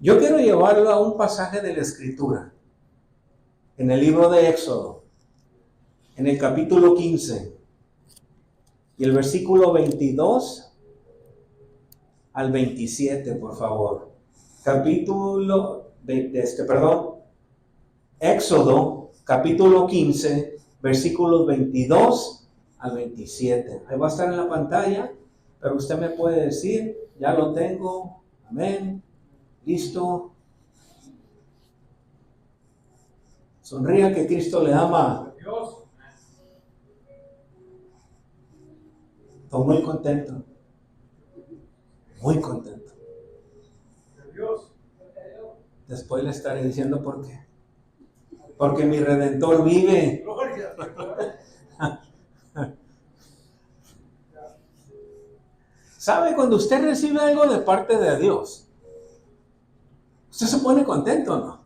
Yo quiero llevarlo a un pasaje de la Escritura, en el libro de Éxodo, en el capítulo 15, y el versículo 22 al 27, por favor. Éxodo, capítulo 15, versículos 22 al 27. Ahí va a estar en la pantalla, pero usted me puede decir, ya lo tengo, amén, listo. Sonría que Cristo le ama. Estoy muy contento. Muy contento. Después le estaré diciendo por qué. Porque mi Redentor vive. ¿Sabe? Cuando usted recibe algo de parte de Dios, usted se pone contento, ¿no?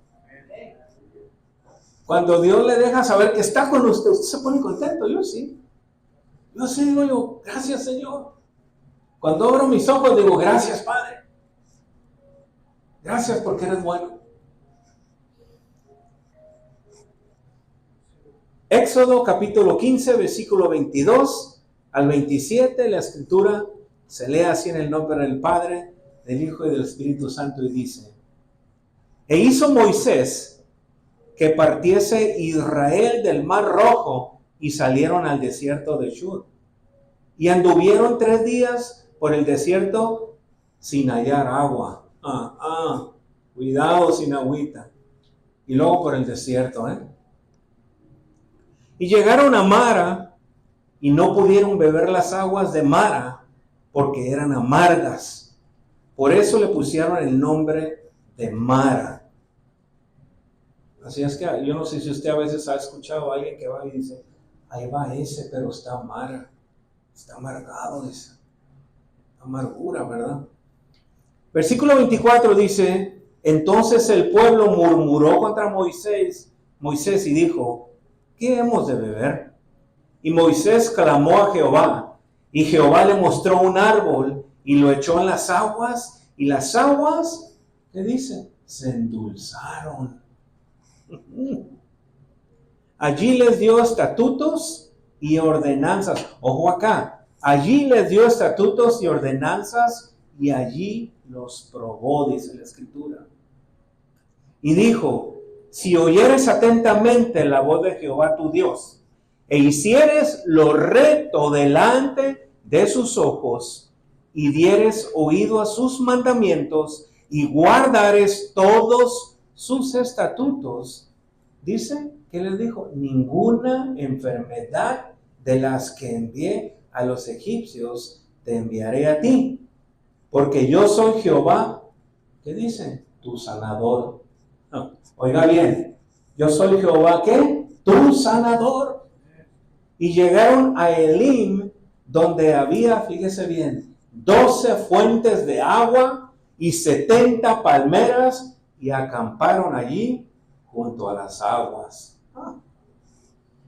Cuando Dios le deja saber que está con usted, usted se pone contento. Yo sí. Yo sí digo yo, gracias Señor. Cuando abro mis ojos digo, gracias Padre. Gracias porque eres bueno. Éxodo capítulo 15, versículo 22 al 27, la escritura se lee así en el nombre del Padre, del Hijo y del Espíritu Santo y dice: E hizo Moisés que partiese Israel del Mar Rojo y salieron al desierto de Shur. Y anduvieron 3 días por el desierto sin hallar agua. Cuidado sin agüita. Y luego por el desierto, Y llegaron a Mara y no pudieron beber las aguas de Mara porque eran amargas. Por eso le pusieron el nombre de Mara. Así es que yo no sé si usted a veces ha escuchado a alguien que va y dice, ahí va ese, pero está Mara. Está amargado esa amargura, ¿verdad? Versículo 24 dice, entonces el pueblo murmuró contra Moisés y dijo, ¿qué hemos de beber? Y Moisés clamó a Jehová, y Jehová le mostró un árbol y lo echó en las aguas, y las aguas, ¿qué dice? Se endulzaron. Allí les dio estatutos y ordenanzas. Ojo acá, allí les dio estatutos y ordenanzas y allí los probó, dice la Escritura. Y dijo, si oyeres atentamente la voz de Jehová tu Dios, e hicieres lo recto delante de sus ojos, y dieres oído a sus mandamientos, y guardares todos sus estatutos, dice, ¿qué les dijo? Ninguna enfermedad de las que envié a los egipcios te enviaré a ti, porque yo soy Jehová, ¿qué dice? Tu sanador. No, oiga bien, yo soy Jehová, ¿qué? Tu sanador. Y llegaron a Elim, donde había, fíjese bien, 12 fuentes de agua y 70 palmeras, y acamparon allí junto a las aguas.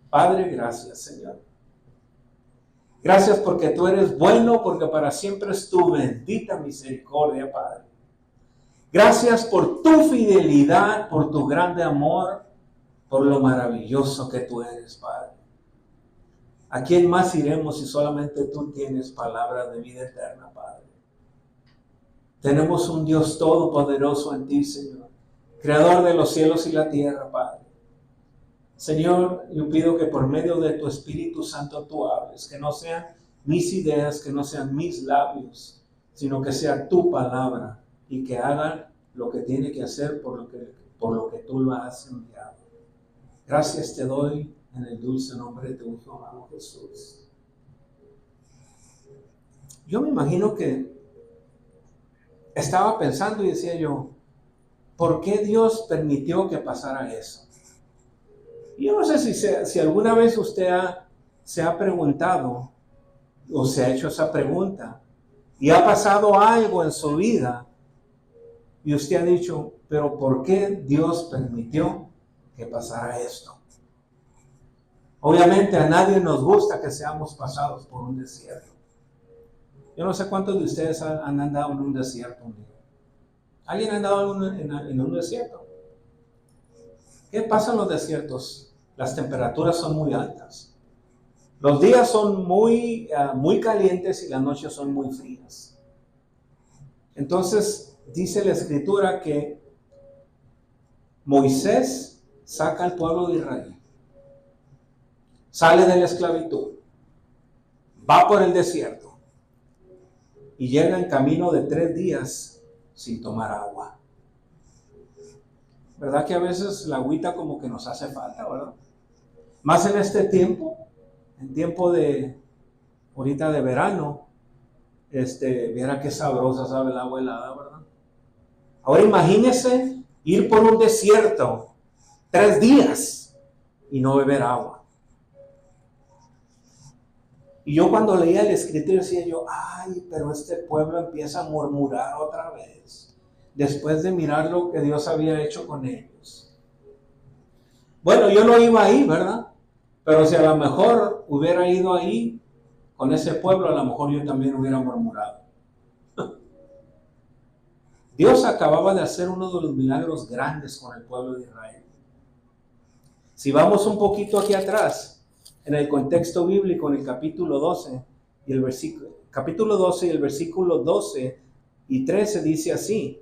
Padre, gracias, Señor. Gracias porque tú eres bueno, porque para siempre es tu bendita misericordia, Padre. Gracias por tu fidelidad, por tu grande amor, por lo maravilloso que tú eres, Padre. ¿A quién más iremos si solamente tú tienes palabras de vida eterna, Padre? Tenemos un Dios todopoderoso en ti, Señor, creador de los cielos y la tierra, Padre. Señor, yo pido que por medio de tu Espíritu Santo tú hables, que no sean mis ideas, que no sean mis labios, sino que sea tu palabra y que hagan lo que tiene que hacer por lo que tú lo has enviado. Gracias te doy en el dulce nombre de tu Hijo amado Jesús. Yo me imagino que estaba pensando y decía yo, ¿por qué Dios permitió que pasara eso? Yo no sé si alguna vez usted se ha preguntado o se ha hecho esa pregunta y ha pasado algo en su vida y usted ha dicho, pero ¿por qué Dios permitió que pasara esto? Obviamente a nadie nos gusta que seamos pasados por un desierto. Yo no sé cuántos de ustedes han andado en un desierto un día. ¿Alguien ha andado en un desierto? ¿Qué pasa en los desiertos? Las temperaturas son muy altas. Los días son muy calientes y las noches son muy frías. Entonces, dice la Escritura que Moisés saca al pueblo de Israel, sale de la esclavitud, va por el desierto y llega en camino de 3 días sin tomar agua. ¿Verdad que a veces la agüita como que nos hace falta, verdad? Más en este tiempo, en tiempo de, ahorita de verano, viera qué sabrosa sabe el agua helada, ¿verdad? Ahora imagínese ir por un desierto 3 días y no beber agua. Y yo cuando leía el escrito decía yo, ay, pero este pueblo empieza a murmurar otra vez, después de mirar lo que Dios había hecho con ellos. Bueno, yo no iba ahí, ¿verdad? Pero si a lo mejor hubiera ido ahí con ese pueblo, a lo mejor yo también hubiera murmurado. Dios acababa de hacer uno de los milagros grandes con el pueblo de Israel. Si vamos un poquito aquí atrás, en el contexto bíblico, en el capítulo 12 y el versículo 12 y 13 dice así: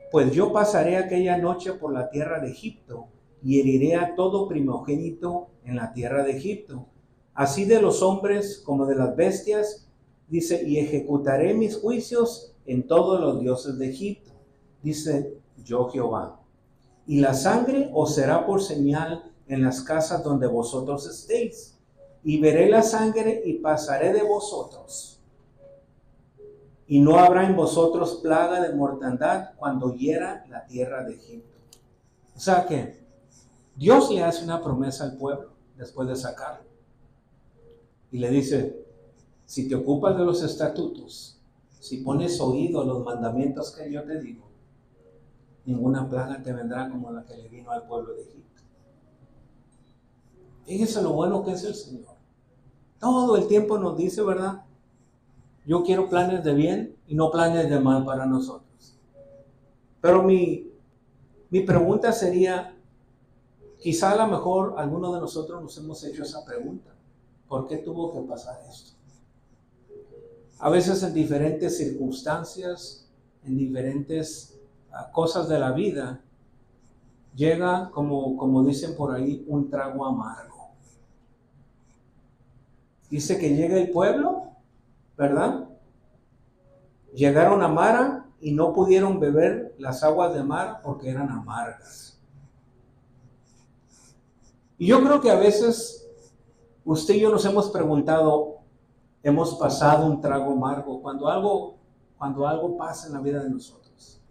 pues yo pasaré aquella noche por la tierra de Egipto y heriré a todo primogénito en la tierra de Egipto, así de los hombres como de las bestias, dice, y ejecutaré mis juicios en todos los dioses de Egipto, dice yo Jehová. Y la sangre os será por señal en las casas donde vosotros estéis, y veré la sangre y pasaré de vosotros. Y no habrá en vosotros plaga de mortandad cuando hiera la tierra de Egipto. O sea que Dios le hace una promesa al pueblo después de sacarlo. Y le dice, si te ocupas de los estatutos, si pones oído a los mandamientos que yo te digo, ninguna plaga te vendrá como la que le vino al pueblo de Egipto. Fíjense lo bueno que es el Señor. Todo el tiempo nos dice, ¿verdad? Yo quiero planes de bien y no planes de mal para nosotros. Pero mi pregunta sería, quizá a lo mejor algunos de nosotros nos hemos hecho esa pregunta. ¿Por qué tuvo que pasar esto? A veces en diferentes circunstancias, en diferentes cosas de la vida, llega, como dicen por ahí, un trago amargo. Dice que llega el pueblo, ¿verdad? Llegaron a Mara y no pudieron beber las aguas de Mara porque eran amargas. Y yo creo que a veces usted y yo nos hemos preguntado, hemos pasado un trago amargo cuando algo pasa en la vida de nosotros.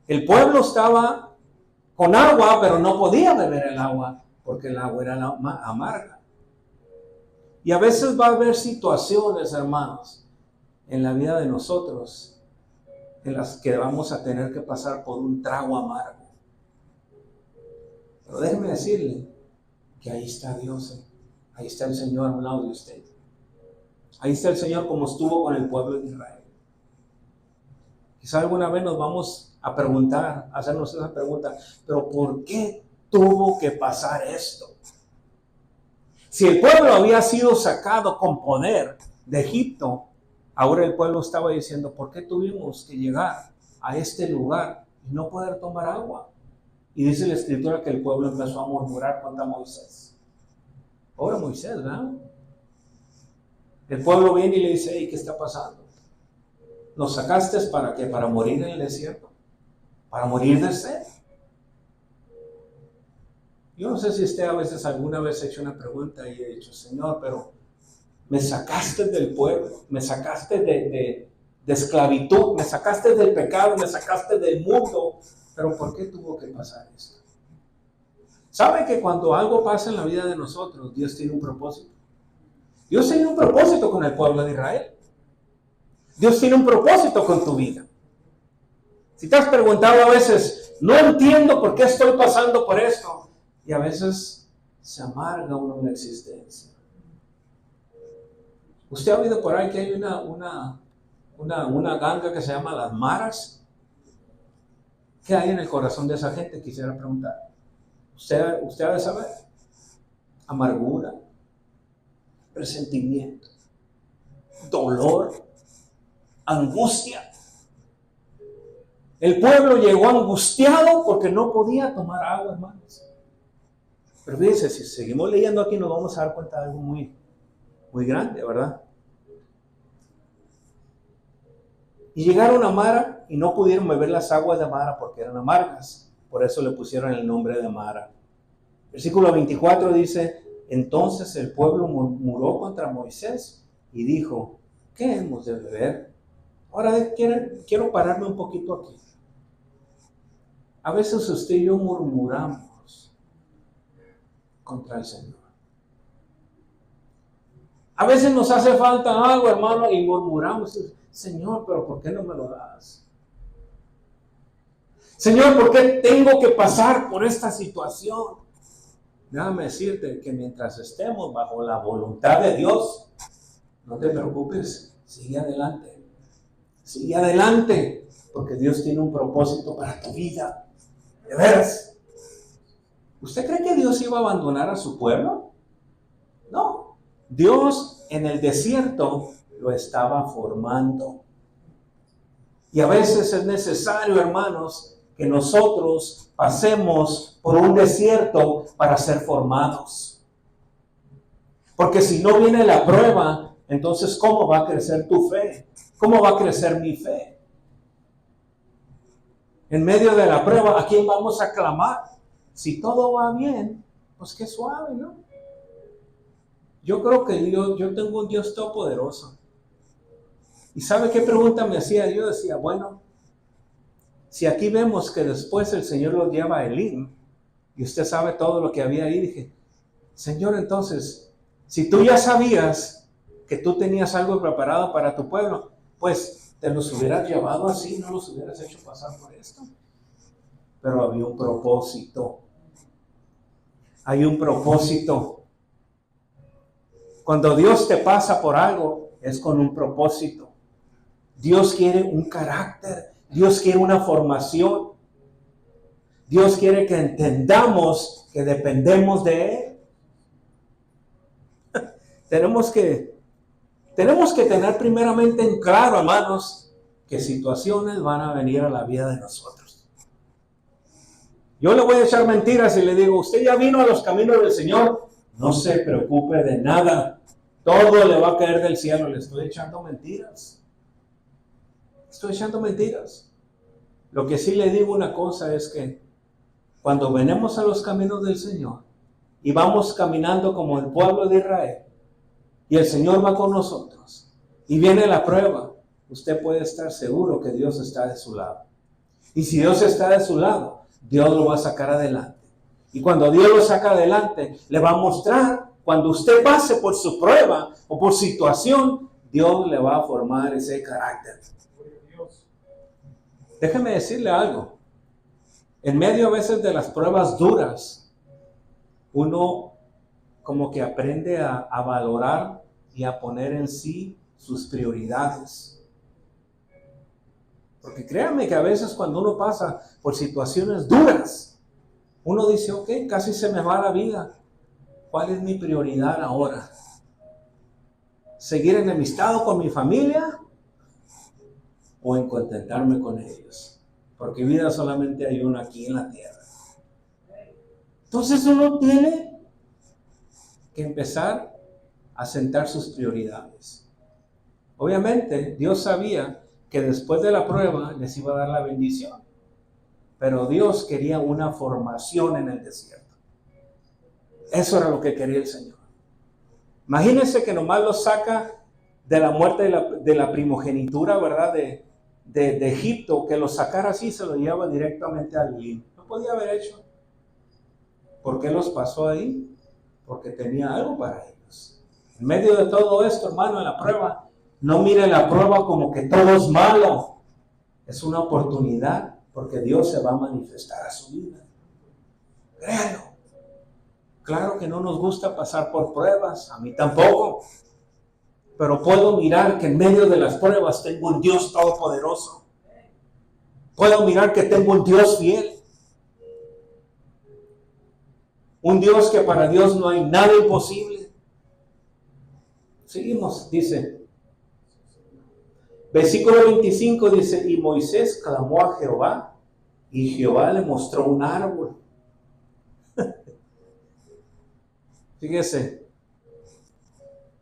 El pueblo estaba con agua, pero no podía beber el agua porque el agua era amarga. Y a veces va a haber situaciones, hermanos, en la vida de nosotros en las que vamos a tener que pasar por un trago amargo. Pero déjeme decirle que ahí está Dios, ahí está el Señor a un lado de usted. Ahí está el Señor como estuvo con el pueblo de Israel. Quizá alguna vez nos vamos a preguntar, a hacernos esa pregunta, pero ¿por qué tuvo que pasar esto? Si el pueblo había sido sacado con poder de Egipto, ahora el pueblo estaba diciendo, ¿por qué tuvimos que llegar a este lugar y no poder tomar agua? Y dice la Escritura que el pueblo empezó a murmurar contra Moisés. Pobre Moisés, ¿verdad? El pueblo viene y le dice, hey, ¿qué está pasando? ¿Nos sacaste para qué? ¿Para morir en el desierto? ¿Para morir de sed? Yo no sé si usted a veces alguna vez ha hecho una pregunta y ha dicho, Señor, pero me sacaste del pueblo, me sacaste de esclavitud, me sacaste del pecado, me sacaste del mundo, pero ¿por qué tuvo que pasar esto? ¿Sabe que cuando algo pasa en la vida de nosotros, Dios tiene un propósito? Dios tiene un propósito con el pueblo de Israel. Dios tiene un propósito con tu vida. Si te has preguntado a veces, no entiendo por qué estoy pasando por esto, y a veces se amarga uno en la existencia. ¿Usted ha oído por ahí que hay una ganga que se llama las maras? ¿Qué hay en el corazón de esa gente? Quisiera preguntar. Usted ha de saber. Amargura, resentimiento, dolor, angustia. El pueblo llegó angustiado porque no podía tomar agua, hermanos. Pero fíjense, si seguimos leyendo aquí nos vamos a dar cuenta de algo muy, muy grande, ¿verdad? Y llegaron a Mara y no pudieron beber las aguas de Mara porque eran amargas. Por eso le pusieron el nombre de Mara. Versículo 24 dice, entonces el pueblo murmuró contra Moisés y dijo, ¿qué hemos de beber? Ahora quiero pararme un poquito aquí. A veces usted y yo murmuramos contra el Señor. A veces nos hace falta algo, hermano, y murmuramos, Señor, pero ¿por qué no me lo das? Señor, ¿por qué tengo que pasar por esta situación? Déjame decirte que mientras estemos bajo la voluntad de Dios, no te preocupes, sigue adelante. Sigue adelante, porque Dios tiene un propósito para tu vida. De veras. ¿Usted cree que Dios iba a abandonar a su pueblo? No. Dios en el desierto lo estaba formando. Y a veces es necesario, hermanos, que nosotros pasemos por un desierto para ser formados. Porque si no viene la prueba, entonces ¿cómo va a crecer tu fe? ¿Cómo va a crecer mi fe? En medio de la prueba, ¿a quién vamos a clamar? Si todo va bien, pues qué suave, ¿no? Yo creo que yo tengo un Dios todopoderoso. ¿Y sabe qué pregunta me hacía? Yo decía, bueno, si aquí vemos que después el Señor lo lleva a Elim, y usted sabe todo lo que había ahí, dije, Señor, entonces, si tú ya sabías que tú tenías algo preparado para tu pueblo, pues te los hubieras llevado así, no los hubieras hecho pasar por esto. Pero había un propósito. Hay un propósito. Cuando Dios te pasa por algo, es con un propósito. Dios quiere un carácter. Dios quiere una formación. Dios quiere que entendamos que dependemos de Él. Tenemos que tener primeramente en claro, hermanos, que situaciones van a venir a la vida de nosotros. Yo le voy a echar mentiras y le digo, usted ya vino a los caminos del Señor, no se preocupe de nada, todo le va a caer del cielo. Le estoy echando mentiras. Estoy echando mentiras. Lo que sí le digo una cosa es que cuando venimos a los caminos del Señor y vamos caminando como el pueblo de Israel y el Señor va con nosotros y viene la prueba, usted puede estar seguro que Dios está de su lado. Y si Dios está de su lado, Dios lo va a sacar adelante. Y cuando Dios lo saca adelante, le va a mostrar, cuando usted pase por su prueba o por situación, Dios le va a formar ese carácter. Déjeme decirle algo. En medio a veces de las pruebas duras, uno como que aprende a valorar y a poner en sí sus prioridades. Porque créanme que a veces cuando uno pasa por situaciones duras, uno dice, ok, casi se me va la vida. ¿Cuál es mi prioridad ahora? ¿Seguir enemistado con mi familia? ¿O en contentarme con ellos? Porque vida solamente hay una aquí en la tierra. Entonces uno tiene que empezar a sentar sus prioridades. Obviamente, Dios sabía que después de la prueba les iba a dar la bendición. Pero Dios quería una formación en el desierto. Eso era lo que quería el Señor. Imagínense que nomás lo saca de la muerte de la primogenitura, ¿verdad? De Egipto, que lo sacara así, se lo lleva directamente al Elim. No podía haber hecho. ¿Por qué los pasó ahí? Porque tenía algo para ellos. En medio de todo esto, hermano, en la prueba, no mire la prueba como que todo es malo. Es una oportunidad porque Dios se va a manifestar a su vida. Créalo. Claro que no nos gusta pasar por pruebas, a mí tampoco. Pero puedo mirar que en medio de las pruebas tengo un Dios todopoderoso. Puedo mirar que tengo un Dios fiel. Un Dios que para Dios no hay nada imposible. Seguimos, dice. Versículo 25 dice, y Moisés clamó a Jehová, y Jehová le mostró un árbol. Fíjese.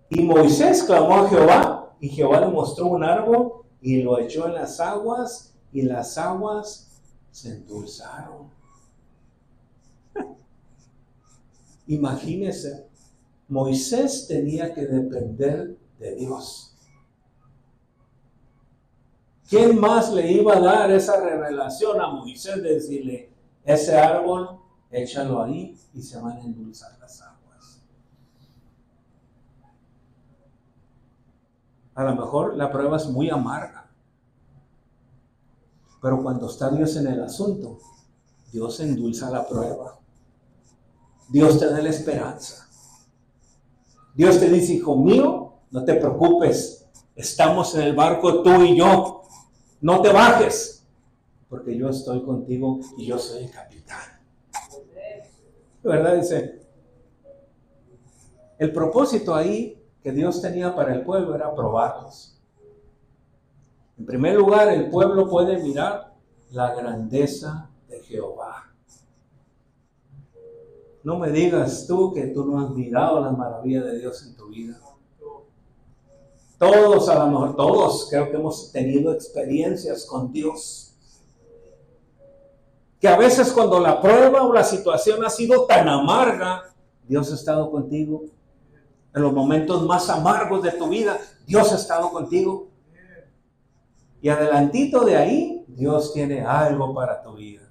Y Moisés clamó a Jehová, y Jehová le mostró un árbol, y lo echó en las aguas, y las aguas se endulzaron. Imagínese, Moisés tenía que depender de Dios. ¿Quién más le iba a dar esa revelación a Moisés de decirle, ese árbol, échalo ahí y se van a endulzar las aguas? A lo mejor la prueba es muy amarga, pero cuando está Dios en el asunto, Dios endulza la prueba. Dios te da la esperanza. Dios te dice, hijo mío, no te preocupes, estamos en el barco tú y yo, no te bajes, porque yo estoy contigo y yo soy el capitán. ¿Verdad? Dice, el propósito ahí que Dios tenía para el pueblo era probarlos. En primer lugar, el pueblo puede mirar la grandeza de Jehová. No me digas tú que tú no has mirado las maravillas de Dios en tu vida. Todos, a lo mejor todos, creo que hemos tenido experiencias con Dios. Que a veces cuando la prueba o la situación ha sido tan amarga, Dios ha estado contigo. En los momentos más amargos de tu vida, Dios ha estado contigo. Y adelantito de ahí, Dios tiene algo para tu vida.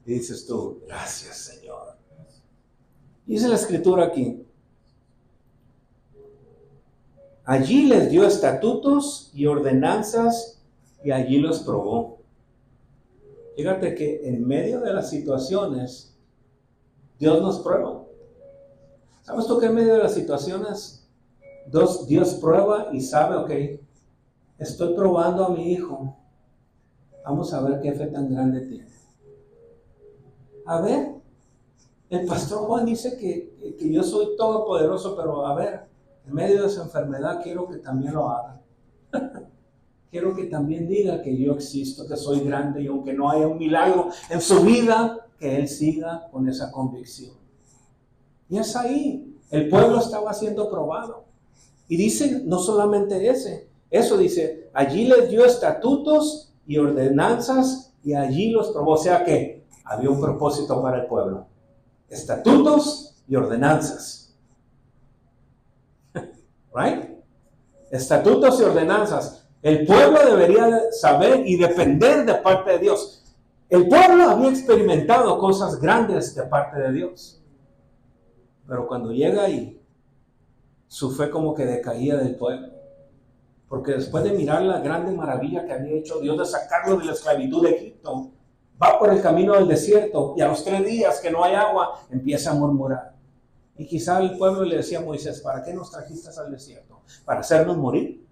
Y dices tú, gracias Señor. Dice la escritura aquí. Allí les dio estatutos y ordenanzas y allí los probó. Fíjate que en medio de las situaciones, Dios nos prueba. ¿Sabes tú que en medio de las situaciones, Dios prueba y sabe, ok, estoy probando a mi hijo. Vamos a ver qué fe tan grande tiene. A ver, el pastor Juan dice que yo soy todopoderoso, pero a ver, en medio de esa enfermedad quiero que también lo haga. Quiero que también diga que yo existo, que soy grande y aunque no haya un milagro en su vida, que él siga con esa convicción. Y es ahí, el pueblo estaba siendo probado. Y dice, no solamente eso dice, allí les dio estatutos y ordenanzas y allí los probó. O sea que había un propósito para el pueblo. Estatutos y ordenanzas. Right? Estatutos y ordenanzas. El pueblo debería saber y depender de parte de Dios. El pueblo había experimentado cosas grandes de parte de Dios. Pero cuando llega ahí, su fe como que decaía del pueblo. Porque después de mirar la grande maravilla que había hecho Dios de sacarlo de la esclavitud de Egipto, va por el camino del desierto y a los 3 días que no hay agua, empieza a murmurar. Y quizá el pueblo le decía a Moisés, ¿para qué nos trajiste al desierto? ¿Para hacernos morir?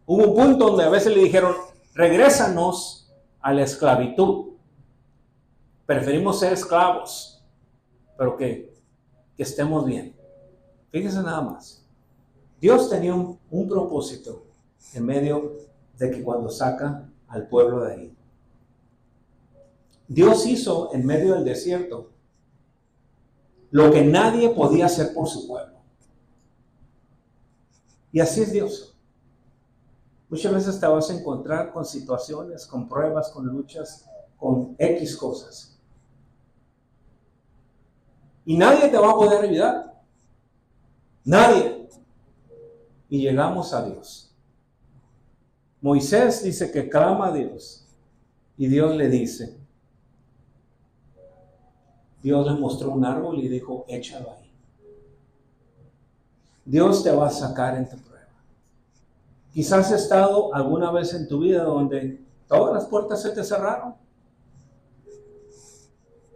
Hubo un punto donde a veces le dijeron, regrésanos a la esclavitud. Preferimos ser esclavos, pero que estemos bien. Fíjense nada más. Dios tenía un propósito en medio de que cuando saca al pueblo de ahí. Dios hizo en medio del desierto lo que nadie podía hacer por su pueblo. Y así es Dios. Muchas veces te vas a encontrar con situaciones, con pruebas, con luchas, con X cosas. Y nadie te va a poder ayudar. Nadie. Y llegamos a Dios. Moisés dice que clama a Dios. Y Dios le dice. Dios le mostró un árbol y dijo, échalo ahí. Dios te va a sacar en tu prueba. Quizás has estado alguna vez en tu vida donde todas las puertas se te cerraron.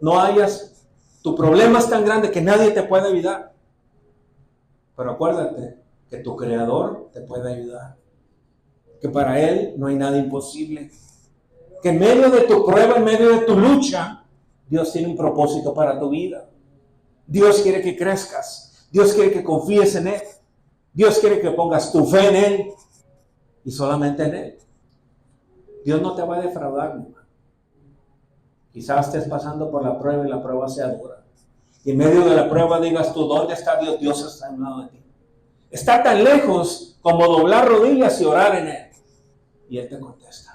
No hayas, tu problema es tan grande que nadie te puede ayudar. Pero acuérdate que tu Creador te puede ayudar. Que para Él no hay nada imposible. Porque en medio de tu prueba, en medio de tu lucha, Dios tiene un propósito para tu vida. Dios quiere que crezcas. Dios quiere que confíes en Él. Dios quiere que pongas tu fe en Él y solamente en Él. Dios no te va a defraudar, mi hermano. Quizás estés pasando por la prueba y la prueba sea dura. Y en medio de la prueba digas tú, ¿dónde está Dios? Dios está a un lado de ti. Está tan lejos como doblar rodillas y orar en Él. Y Él te contesta.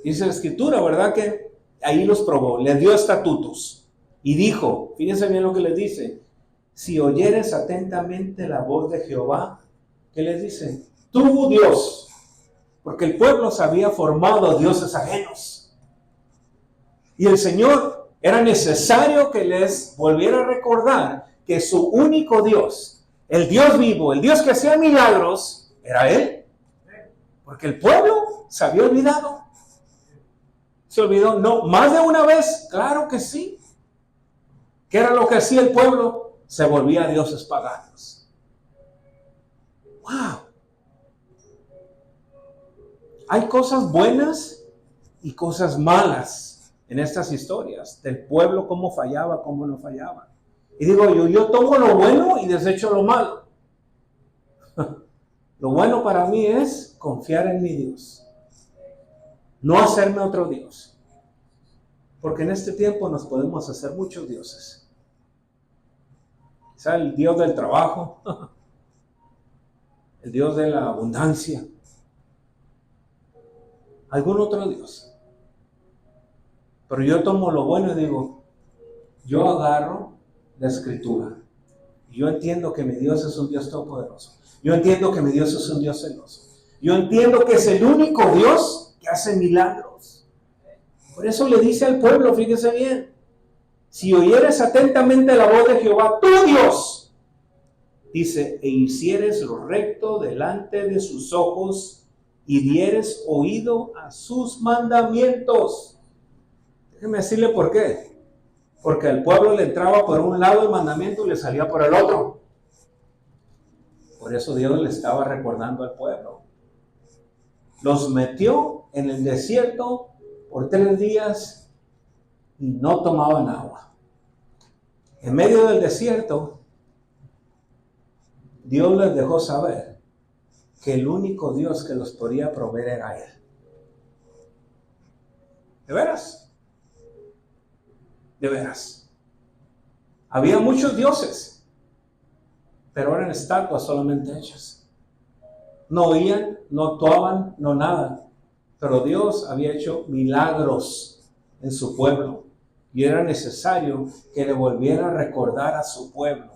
Dice la Escritura, ¿verdad? Que ahí los probó, les dio estatutos. Y dijo, fíjense bien lo que les dice, si oyeres atentamente la voz de Jehová, ¿qué les dice? Tú, Dios, porque el pueblo se había formado a dioses ajenos. Y el Señor era necesario que les volviera a recordar que su único Dios, el Dios vivo, el Dios que hacía milagros, era Él. Porque el pueblo se había olvidado. ¿Se olvidó? No, más de una vez, claro que sí. ¿Qué era lo que hacía el pueblo? Se volvía a dioses paganos. ¡Wow! Hay cosas buenas y cosas malas en estas historias. Del pueblo, cómo fallaba, cómo no fallaba. Y digo yo tomo lo bueno y desecho lo malo. Lo bueno para mí es confiar en mi Dios. No hacerme otro Dios. Porque en este tiempo nos podemos hacer muchos dioses. Quizá el Dios del trabajo, el Dios de la abundancia, algún otro Dios. Pero yo tomo lo bueno y digo, yo agarro la Escritura. Yo entiendo que mi Dios es un Dios todopoderoso. Yo entiendo que mi Dios es un Dios celoso. Yo entiendo que es el único Dios que hace milagros. Por eso le dice al pueblo, fíjese bien, si oyeres atentamente la voz de Jehová, tu Dios, dice, e hicieres lo recto delante de sus ojos y dieres oído a sus mandamientos. Déjeme decirle por qué. Porque al pueblo le entraba por un lado el mandamiento y le salía por el otro. Por eso Dios le estaba recordando al pueblo. Los metió en el desierto por 3 días y no tomaban agua. En medio del desierto, Dios les dejó saber que el único Dios que los podía proveer era Él. ¿De veras? De veras. Había muchos dioses, pero eran estatuas solamente hechas. No oían, no actuaban, no nada. Pero Dios había hecho milagros en su pueblo. Y era necesario que le volviera a recordar a su pueblo.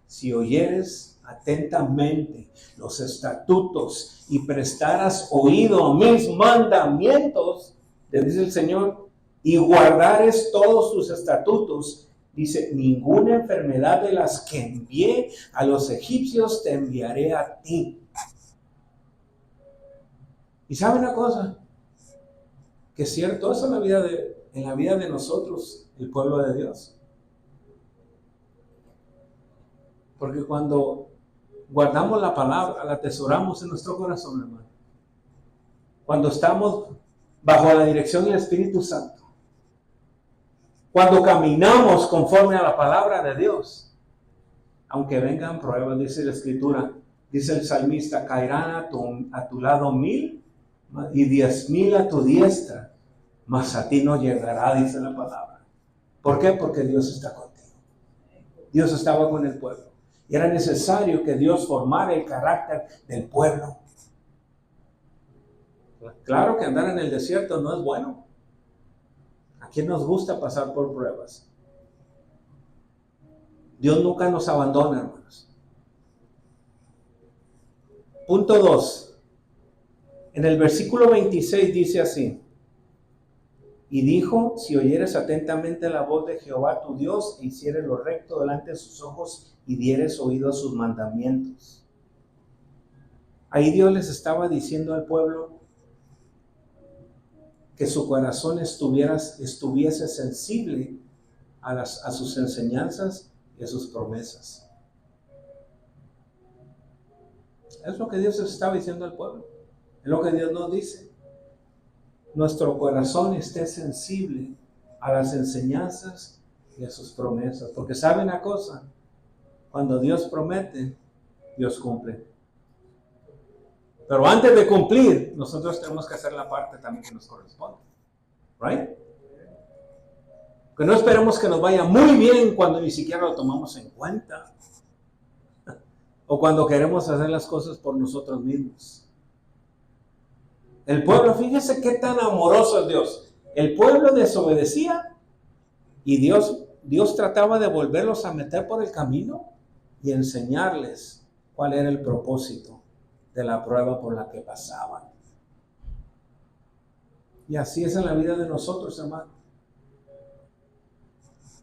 Si oyeres atentamente los estatutos y prestaras oído a mis mandamientos, le dice el Señor, y guardares todos sus estatutos, dice, ninguna enfermedad de las que envié a los egipcios te enviaré a ti. Y sabe una cosa, que es cierto, eso en la vida de nosotros, el pueblo de Dios. Porque cuando guardamos la palabra, la atesoramos en nuestro corazón, hermano. Cuando estamos bajo la dirección del Espíritu Santo. Cuando caminamos conforme a la palabra de Dios. Aunque vengan pruebas, dice la Escritura, dice el salmista, caerán a tu lado 1000 y 10,000 a tu diestra, mas a ti no llegará, dice la palabra. ¿Por qué? Porque Dios está contigo. Dios estaba con el pueblo. Y era necesario que Dios formara el carácter del pueblo. Claro que andar en el desierto no es bueno. ¿A quién nos gusta pasar por pruebas? Dios nunca nos abandona, hermanos. Punto 2. En el versículo 26 dice así. Y dijo, si oyeres atentamente la voz de Jehová tu Dios, e hicieres lo recto delante de sus ojos, y dieres oído a sus mandamientos. Ahí Dios les estaba diciendo al pueblo que su corazón estuviese sensible a sus enseñanzas y a sus promesas. Es lo que Dios estaba diciendo al pueblo. Es lo que Dios nos dice. nuestro corazón esté sensible a las enseñanzas y a sus promesas. Porque ¿saben una cosa? Cuando Dios promete, Dios cumple. Pero antes de cumplir, nosotros tenemos que hacer la parte también que nos corresponde. ¿Right? Que no esperemos que nos vaya muy bien cuando ni siquiera lo tomamos en cuenta. O cuando queremos hacer las cosas por nosotros mismos. El pueblo, fíjese qué tan amoroso es Dios. El pueblo desobedecía y Dios trataba de volverlos a meter por el camino y enseñarles cuál era el propósito de la prueba por la que pasaban. Y así es en la vida de nosotros, hermano.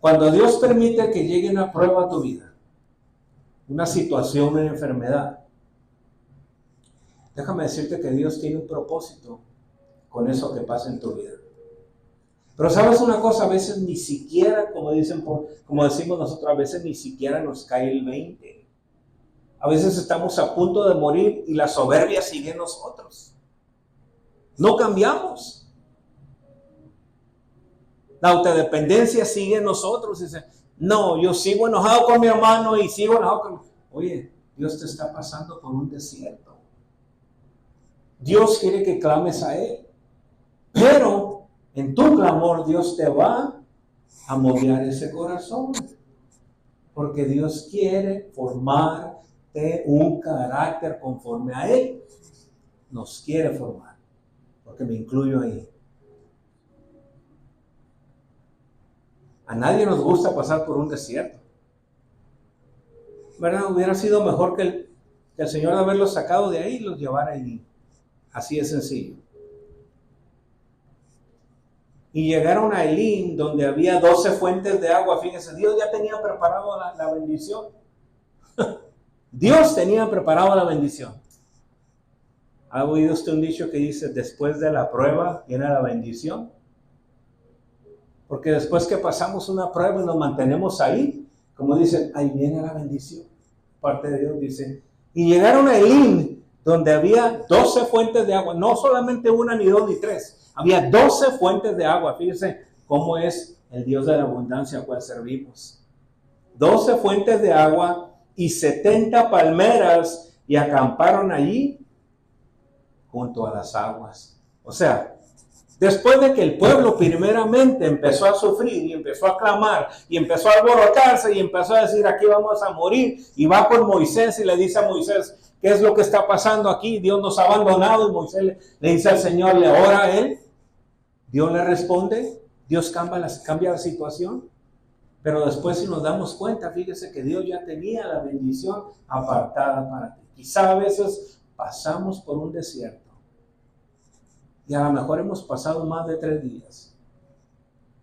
Cuando Dios permite que llegue una prueba a tu vida, una situación, una enfermedad, déjame decirte que Dios tiene un propósito con eso que pasa en tu vida. Pero sabes una cosa, a veces ni siquiera, como decimos nosotros, a veces ni siquiera nos cae el 20. A veces estamos a punto de morir y la soberbia sigue en nosotros. No cambiamos. La autodependencia sigue en nosotros. Dice, no, yo sigo enojado con mi hermano y sigo enojado con... Oye, Dios te está pasando por un desierto. Dios quiere que clames a Él. Pero en tu clamor Dios te va a moldear ese corazón. Porque Dios quiere formarte un carácter conforme a Él. Nos quiere formar. Porque me incluyo ahí. A nadie nos gusta pasar por un desierto. ¿Verdad? Hubiera sido mejor que el Señor haberlos sacado de ahí y los llevara ahí. Así de sencillo. Y llegaron a Elim, donde había 12 fuentes de agua. Fíjense, Dios ya tenía preparado la bendición. Dios tenía preparado la bendición. ¿Ha oído usted un dicho que dice, después de la prueba viene la bendición? Porque después que pasamos una prueba y nos mantenemos ahí, como dicen, ahí viene la bendición. Parte de Dios dice. Y llegaron a Elim, donde había 12 fuentes de agua. No solamente una, ni dos, ni tres. Había 12 fuentes de agua. Fíjense cómo es el Dios de la abundancia al cual servimos. 12 fuentes de agua y 70 palmeras, y acamparon allí junto a las aguas. O sea, después de que el pueblo primeramente empezó a sufrir y empezó a clamar y empezó a alborotarse y empezó a decir, aquí vamos a morir, y va con Moisés y le dice a Moisés, ¿qué es lo que está pasando aquí? Dios nos ha abandonado. Y Moisés le dice al Señor, le ora a Él. Dios le responde, Dios cambia la situación. Pero después, si nos damos cuenta, fíjese que Dios ya tenía la bendición apartada para ti. Quizá a veces pasamos por un desierto y a lo mejor hemos pasado más de 3 días.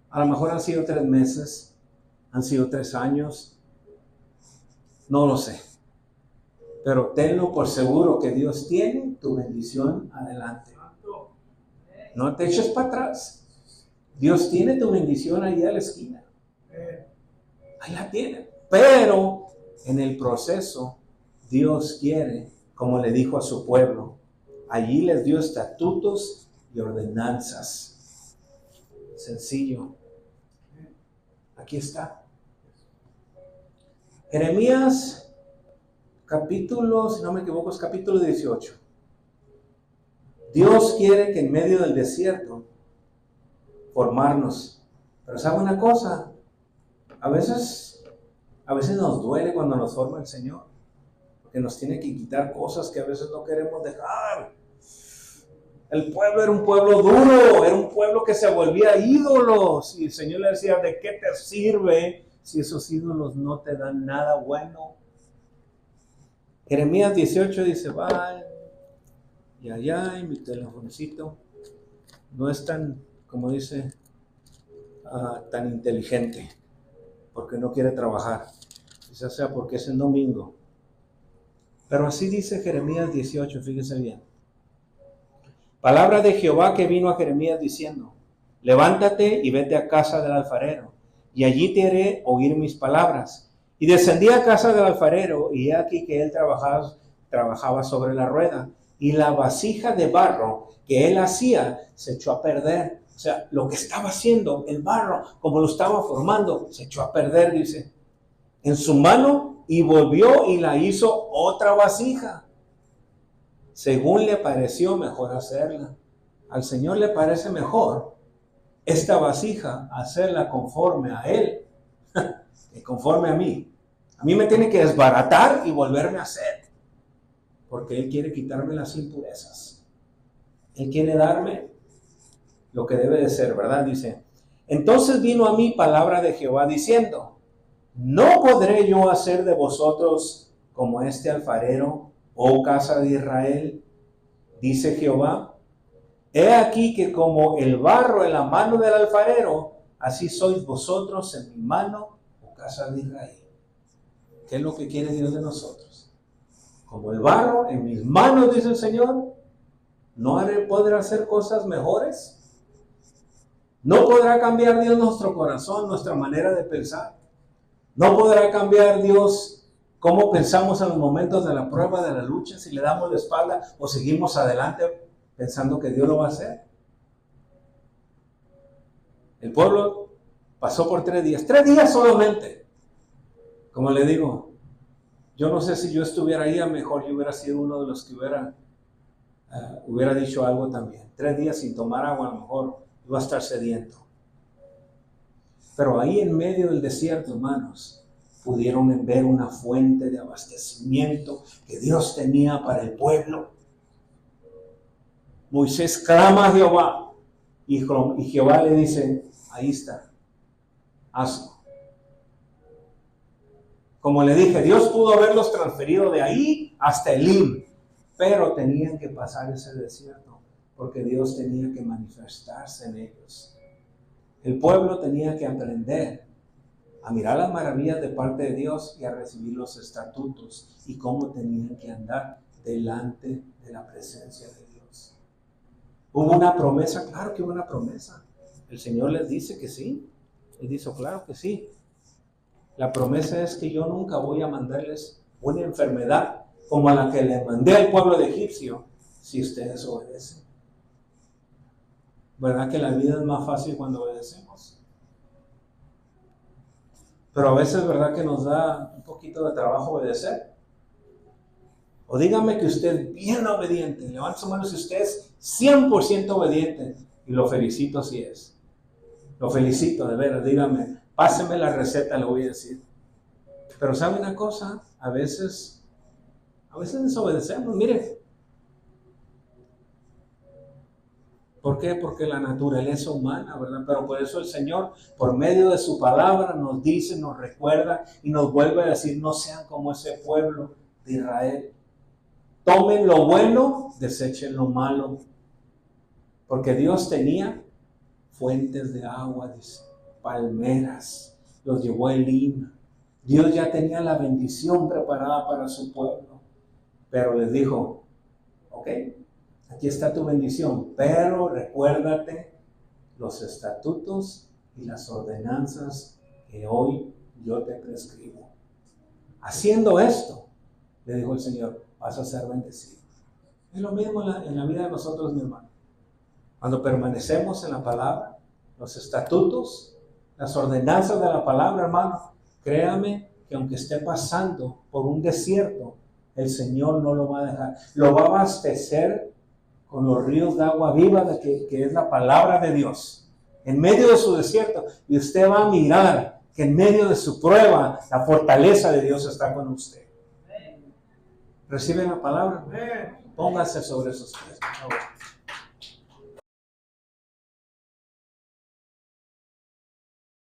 A lo mejor han sido 3 meses, han sido 3 años, no lo sé. Pero tenlo por seguro que Dios tiene tu bendición adelante. No te eches para atrás. Dios tiene tu bendición ahí a la esquina. Ahí la tiene. Pero en el proceso, Dios quiere, como le dijo a su pueblo, allí les dio estatutos y ordenanzas. Sencillo. Aquí está. Jeremías, capítulo, si no me equivoco, es capítulo 18. Dios quiere que en medio del desierto formarnos. Pero ¿sabe una cosa? A veces nos duele cuando nos forma el Señor, porque nos tiene que quitar cosas que a veces no queremos dejar. El pueblo era un pueblo duro, era un pueblo que se volvía ídolos, y el Señor le decía, ¿de qué te sirve si esos ídolos no te dan nada bueno? Jeremías 18 dice, va, y allá en mi telefoncito no es tan, como dice, tan inteligente, porque no quiere trabajar. Quizás sea porque es el domingo. Pero así dice Jeremías 18, fíjese bien. Palabra de Jehová que vino a Jeremías diciendo, levántate y vete a casa del alfarero, y allí te haré oír mis palabras. Y descendí a casa del alfarero, y he aquí que él trabajaba sobre la rueda. y la vasija de barro que él hacía se echó a perder. O sea, lo que estaba haciendo, el barro, como lo estaba formando, se echó a perder, dice, en su mano, y volvió y la hizo otra vasija, según le pareció mejor hacerla. Al Señor le parece mejor esta vasija hacerla conforme a Él que conforme a mí. A mí me tiene que desbaratar y volverme a hacer, porque Él quiere quitarme las impurezas. Él quiere darme lo que debe de ser, ¿verdad? Dice, entonces vino a mí palabra de Jehová diciendo, ¿no podré yo hacer de vosotros como este alfarero, oh casa de Israel? Dice Jehová, he aquí que como el barro en la mano del alfarero, así sois vosotros en mi mano, oh casa de Israel. ¿Qué es lo que quiere Dios de nosotros? Como el barro en mis manos, dice el Señor, ¿no podrá hacer cosas mejores? ¿No podrá cambiar Dios nuestro corazón, nuestra manera de pensar? ¿No podrá cambiar Dios cómo pensamos en los momentos de la prueba, de la lucha, si le damos la espalda o seguimos adelante pensando que Dios lo va a hacer? El pueblo pasó por 3 días. 3 días solamente. Como le digo, yo no sé si yo estuviera ahí, a lo mejor yo hubiera sido uno de los que hubiera dicho algo también. 3 días sin tomar agua, a lo mejor iba a estar sediento. Pero ahí en medio del desierto, hermanos, pudieron ver una fuente de abastecimiento que Dios tenía para el pueblo. Moisés clama a Jehová y Jehová le dice, ahí está, hazlo. Como le dije, Dios pudo haberlos transferido de ahí hasta Elim, pero tenían que pasar ese desierto porque Dios tenía que manifestarse en ellos. El pueblo tenía que aprender a mirar las maravillas de parte de Dios y a recibir los estatutos y cómo tenían que andar delante de la presencia de Dios. ¿Hubo una promesa? Claro que hubo una promesa. El Señor les dice que sí. Él dijo, claro que sí. La promesa es que yo nunca voy a mandarles una enfermedad como a la que le mandé al pueblo de Egipcio si ustedes obedecen. ¿Verdad que la vida es más fácil cuando obedecemos? Pero a veces, ¿verdad que nos da un poquito de trabajo obedecer? O dígame que usted es bien obediente. Levante su mano si usted es 100% obediente. Y lo felicito si es. Lo felicito, de veras. Dígame, páseme la receta, le voy a decir. Pero ¿sabe una cosa? A veces desobedecemos. Mire. ¿Por qué? Porque la naturaleza humana, ¿verdad? Pero por eso el Señor, por medio de su palabra, nos dice, nos recuerda y nos vuelve a decir, no sean como ese pueblo de Israel. Tomen lo bueno, desechen lo malo. Porque Dios tenía fuentes de agua, dice, palmeras, los llevó a Elim. Dios ya tenía la bendición preparada para su pueblo. Pero les dijo, ok, aquí está tu bendición, pero recuérdate los estatutos y las ordenanzas que hoy yo te prescribo. Haciendo esto, le dijo el Señor, vas a ser bendecido. Es lo mismo en la vida de nosotros, mi hermano. Cuando permanecemos en la palabra, los estatutos, las ordenanzas de la palabra, hermano, créame que aunque esté pasando por un desierto, el Señor no lo va a dejar. Lo va a abastecer con los ríos de agua viva que es la palabra de Dios. En medio de su desierto, y usted va a mirar que en medio de su prueba, la fortaleza de Dios está con usted. ¿Recibe la palabra? Póngase sobre sus pies, por favor.